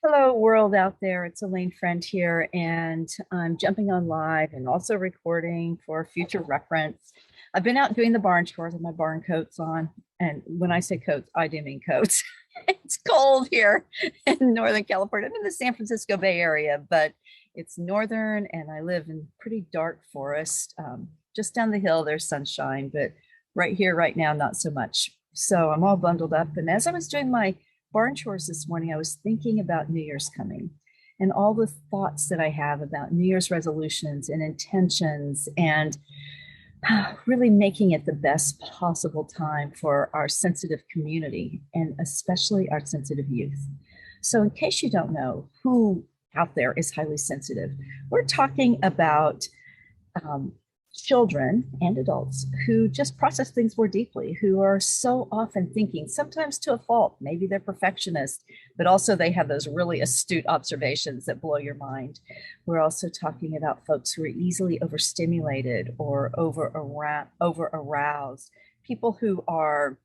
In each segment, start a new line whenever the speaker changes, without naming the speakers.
Hello, world out there. It's Alane Freund here, and I'm jumping on live and also recording for future reference. I've been out doing the barn chores with my barn coats on. And when I say coats, I do mean coats. It's cold here in Northern California. I'm in the San Francisco Bay Area, but it's northern, and I live in pretty dark forest. Just down the hill, there's sunshine, but right here, right now, not so much. So I'm all bundled up. And as I was doing my barn chores this morning, I was thinking about New Year's coming and all the thoughts that I have about New Year's resolutions and intentions and really making it the best possible time for our sensitive community and especially our sensitive youth. So, in case you don't know who out there is highly sensitive, we're talking about um, children and adults who just process things more deeply, who are so often thinking, sometimes to a fault. Maybe they're perfectionists, but also they have those really astute observations that blow your mind. We're also talking about folks who are easily overstimulated or over aroused, people who are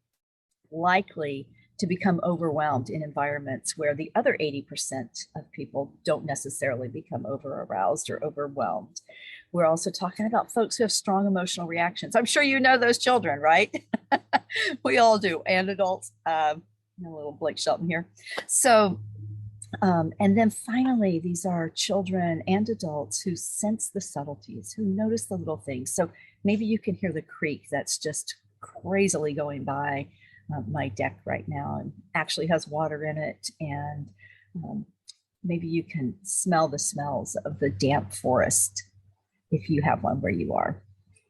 likely to become overwhelmed in environments where the other 80% of people don't necessarily become over aroused or overwhelmed. We're also talking about folks who have strong emotional reactions. I'm sure you know those children, right? We all do, and adults. A little Blake Shelton here. So, and then finally, these are children and adults who sense the subtleties, who notice the little things. So maybe you can hear the creek that's just crazily going by my deck right now and actually has water in it. And maybe you can smell the smells of the damp forest if you have one where you are.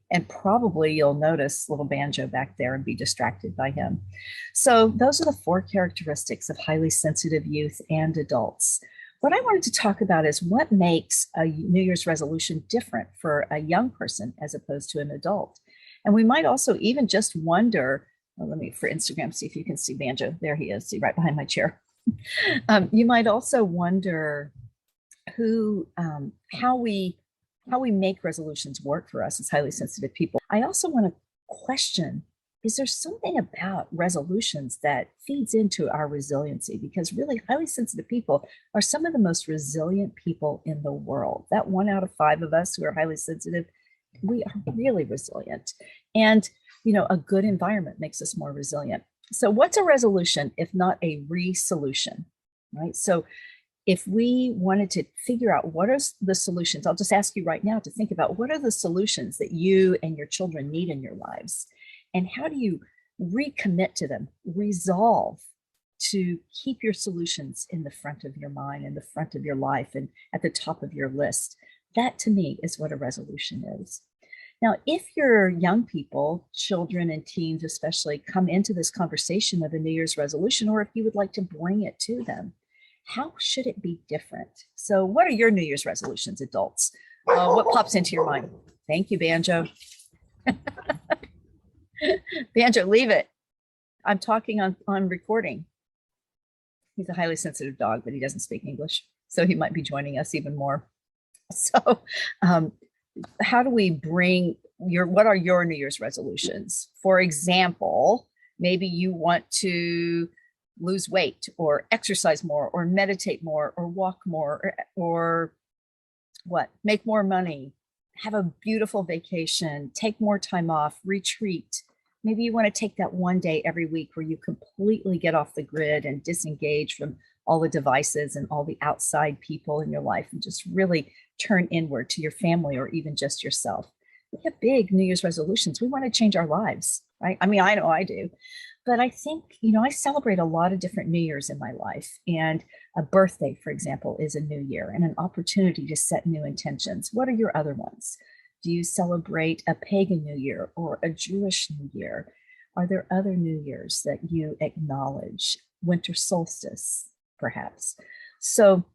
And probably you'll notice little Banjo back there and be distracted by him. So those are the four characteristics of highly sensitive youth and adults. What I wanted to talk about is what makes a New Year's resolution different for a young person as opposed to an adult. And we might also even just wonder, well, let me for Instagram see if you can see Banjo. There he is, see right behind my chair. You might also wonder how we make resolutions work for us as highly sensitive people. I also want to question, is there something about resolutions that feeds into our resiliency? Because really highly sensitive people are some of the most resilient people in the world. That 1 out of 5 of us who are highly sensitive, we are really resilient. And a good environment makes us more resilient. So what's a resolution if not a resolution, right? So if we wanted to figure out what are the solutions, I'll just ask you right now to think about what are the solutions that you and your children need in your lives, and how do you recommit to them, resolve to keep your solutions in the front of your mind, in the front of your life, and at the top of your list. That to me is what a resolution is. Now, if your young people, children and teens especially, come into this conversation of a New Year's resolution, or if you would like to bring it to them, how should it be different? So what are your New Year's resolutions, adults? What pops into your mind? Thank you, Banjo. Banjo, leave it. I'm talking on recording. He's a highly sensitive dog, but he doesn't speak English, so he might be joining us even more. So how do we bring what are your New Year's resolutions? For example, maybe you want to lose weight or exercise more or meditate more or walk more or what, make more money, have a beautiful vacation, take more time off, retreat. Maybe you want to take that one day every week where you completely get off the grid and disengage from all the devices and all the outside people in your life and just really turn inward to your family or even just yourself. We have big New Year's resolutions. We want to change our lives, right? I mean, I know I do. But I think, I celebrate a lot of different New Year's in my life. And a birthday, for example, is a new year and an opportunity to set new intentions. What are your other ones? Do you celebrate a pagan New Year or a Jewish New Year? Are there other New Years that you acknowledge? Winter solstice, perhaps. So,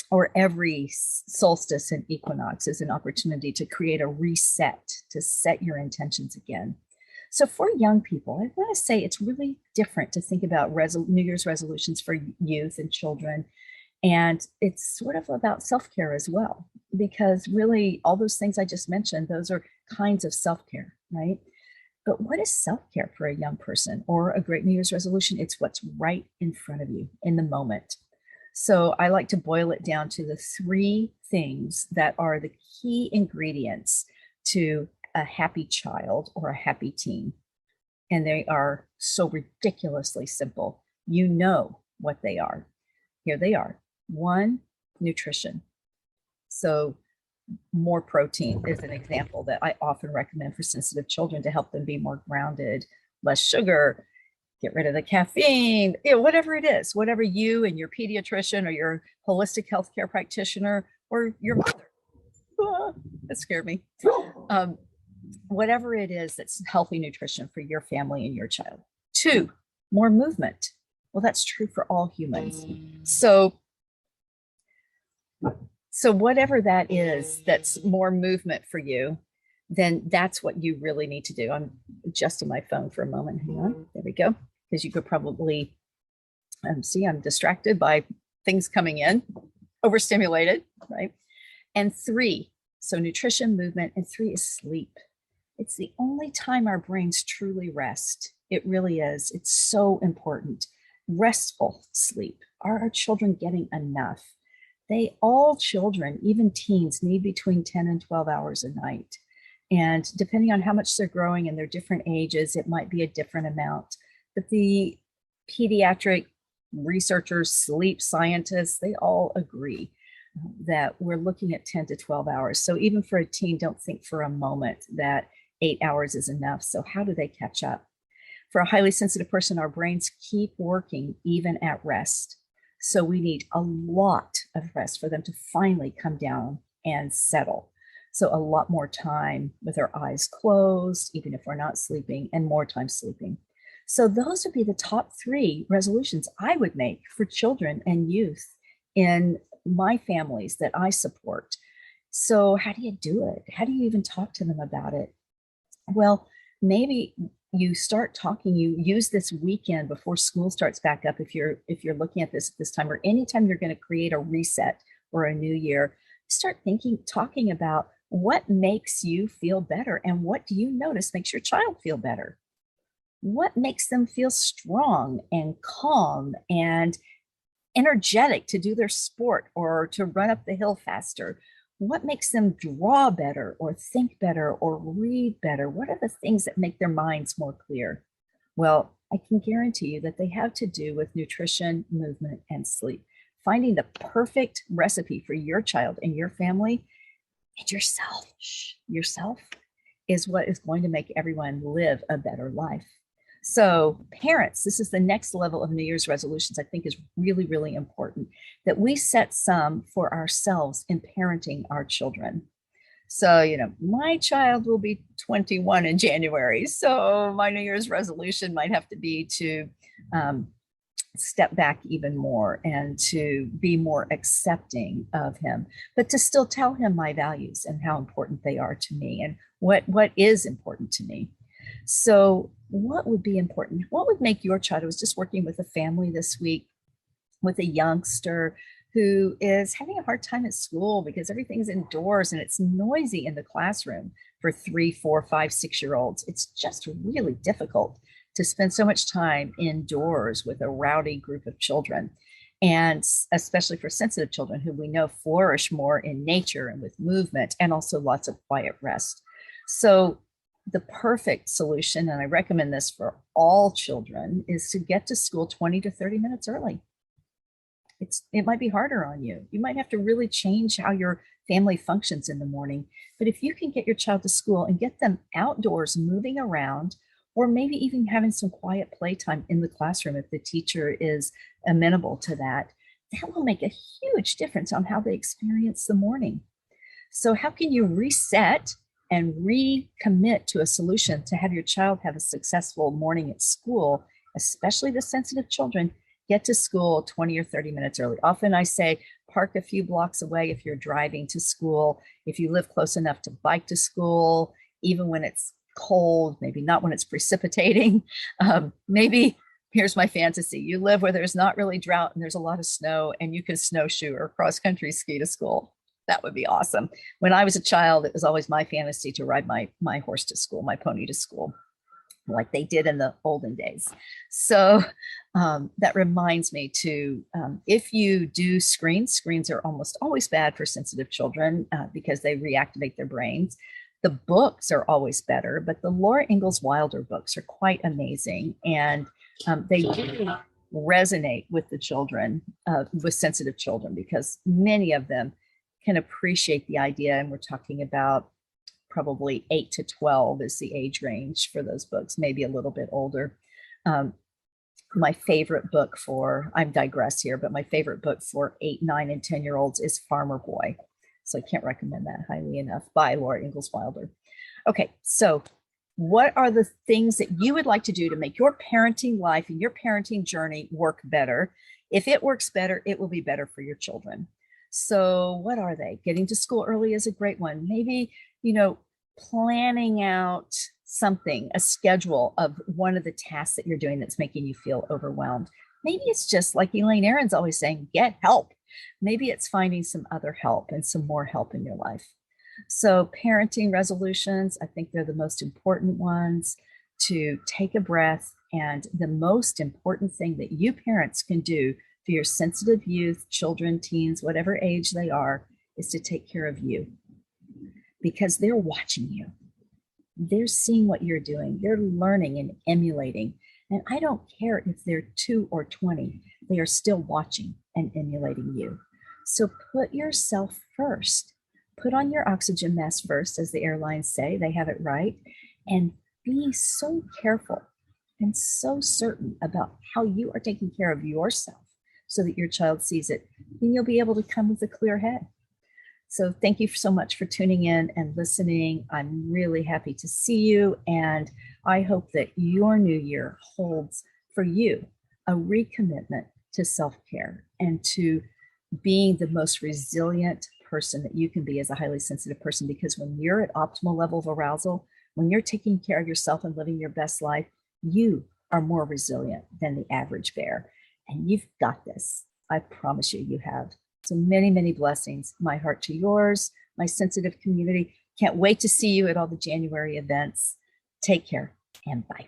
or every solstice and equinox is an opportunity to create a reset, to set your intentions again. So for young people, I want to say it's really different to think about New Year's resolutions for youth and children. And it's sort of about self-care as well, because really all those things I just mentioned, those are kinds of self-care, right? But what is self-care for a young person or a great New Year's resolution? It's what's right in front of you in the moment. So I like to boil it down to the three things that are the key ingredients to a happy child or a happy teen. And they are so ridiculously simple. You know what they are. Here they are. One, nutrition. So more protein is an example that I often recommend for sensitive children to help them be more grounded, less sugar, get rid of the caffeine, whatever it is, whatever you and your pediatrician or your holistic healthcare practitioner or your mother, that scared me. Whatever it is that's healthy nutrition for your family and your child. Two, more movement. Well, that's true for all humans. So whatever that is, that's more movement for you, then that's what you really need to do. I'm adjusting my phone for a moment. Hang on. There we go. Because you could probably see I'm distracted by things coming in, overstimulated, right? And three, so nutrition, movement, and three is sleep. It's the only time our brains truly rest. It really is. It's so important. Restful sleep. Are our children getting enough? All children, even teens, need between 10 and 12 hours a night. And depending on how much they're growing and their different ages, it might be a different amount. But the pediatric researchers, sleep scientists, they all agree that we're looking at 10 to 12 hours. So even for a teen, don't think for a moment that 8 hours is enough. So how do they catch up? For a highly sensitive person, our brains keep working even at rest. So we need a lot of rest for them to finally come down and settle. So a lot more time with our eyes closed, even if we're not sleeping, and more time sleeping. So those would be the top three resolutions I would make for children and youth in my families that I support. So how do you do it? How do you even talk to them about it? Well, maybe you start talking, you use this weekend before school starts back up. If you're looking at this time, or anytime you're going to create a reset or a new year, start talking about what makes you feel better and what do you notice makes your child feel better? What makes them feel strong and calm and energetic to do their sport or to run up the hill faster? What makes them draw better or think better or read better? What are the things that make their minds more clear? Well, I can guarantee you that they have to do with nutrition, movement, and sleep. Finding the perfect recipe for your child and your family and yourself is what is going to make everyone live a better life. So parents, this is the next level of New Year's resolutions I think is really, really important, that we set some for ourselves in parenting our children. So, my child will be 21 in January. So my New Year's resolution might have to be to step back even more and to be more accepting of him, but to still tell him my values and how important they are to me and what is important to me. So what would be important? What would make your child? I was just working with a family this week with a youngster who is having a hard time at school because everything's indoors and it's noisy in the classroom for 3, 4, 5, 6-year-olds. It's just really difficult to spend so much time indoors with a rowdy group of children. And especially for sensitive children who we know flourish more in nature and with movement and also lots of quiet rest. So the perfect solution, and I recommend this for all children, is to get to school 20 to 30 minutes early. It might be harder on you. You might have to really change how your family functions in the morning. But if you can get your child to school and get them outdoors moving around, or maybe even having some quiet playtime in the classroom if the teacher is amenable to that, that will make a huge difference on how they experience the morning. So how can you reset and recommit to a solution to have your child have a successful morning at school, especially the sensitive children? Get to school 20 or 30 minutes early. Often I say park a few blocks away if you're driving to school. If you live close enough to bike to school, even when it's cold, maybe not when it's precipitating. Maybe here's my fantasy. You live where there's not really drought and there's a lot of snow and you can snowshoe or cross country ski to school. That would be awesome. When I was a child, it was always my fantasy to ride my horse to school, my pony to school. like they did in the olden days. So that reminds me to, if you do screens are almost always bad for sensitive children because they reactivate their brains. The books are always better, but the Laura Ingalls Wilder books are quite amazing. And they really resonate with the children, with sensitive children, because many of them can appreciate the idea. And we're talking about probably 8 to 12 is the age range for those books, maybe a little bit older. My favorite book for, I'm digress here, but my favorite book for 8, 9, and 10-year-olds is Farmer Boy. So I can't recommend that highly enough, by Laura Ingalls Wilder. Okay, so what are the things that you would like to do to make your parenting life and your parenting journey work better? If it works better, it will be better for your children. So what are they? Getting to school early is a great one. Maybe, planning out something, a schedule of one of the tasks that you're doing that's making you feel overwhelmed. Maybe it's just like Elaine Aron's always saying, get help. Maybe it's finding some other help and some more help in your life. So parenting resolutions, I think they're the most important ones, to take a breath. And the most important thing that you parents can do for your sensitive youth, children, teens, whatever age they are, is to take care of you, because they're watching you. They're seeing what you're doing. They're learning and emulating. And I don't care if they're 2 or 20, they are still watching and emulating you. So put yourself first. Put on your oxygen mask first, as the airlines say. They have it right. And be so careful and so certain about how you are taking care of yourself so that your child sees it. Then you'll be able to come with a clear head. So thank you so much for tuning in and listening. I'm really happy to see you. And I hope that your new year holds for you a recommitment to self-care and to being the most resilient person that you can be as a highly sensitive person. Because when you're at optimal level of arousal, when you're taking care of yourself and living your best life, you are more resilient than the average bear. And you've got this. I promise you, you have. So many, many blessings. My heart to yours, my sensitive community. Can't wait to see you at all the January events. Take care and bye.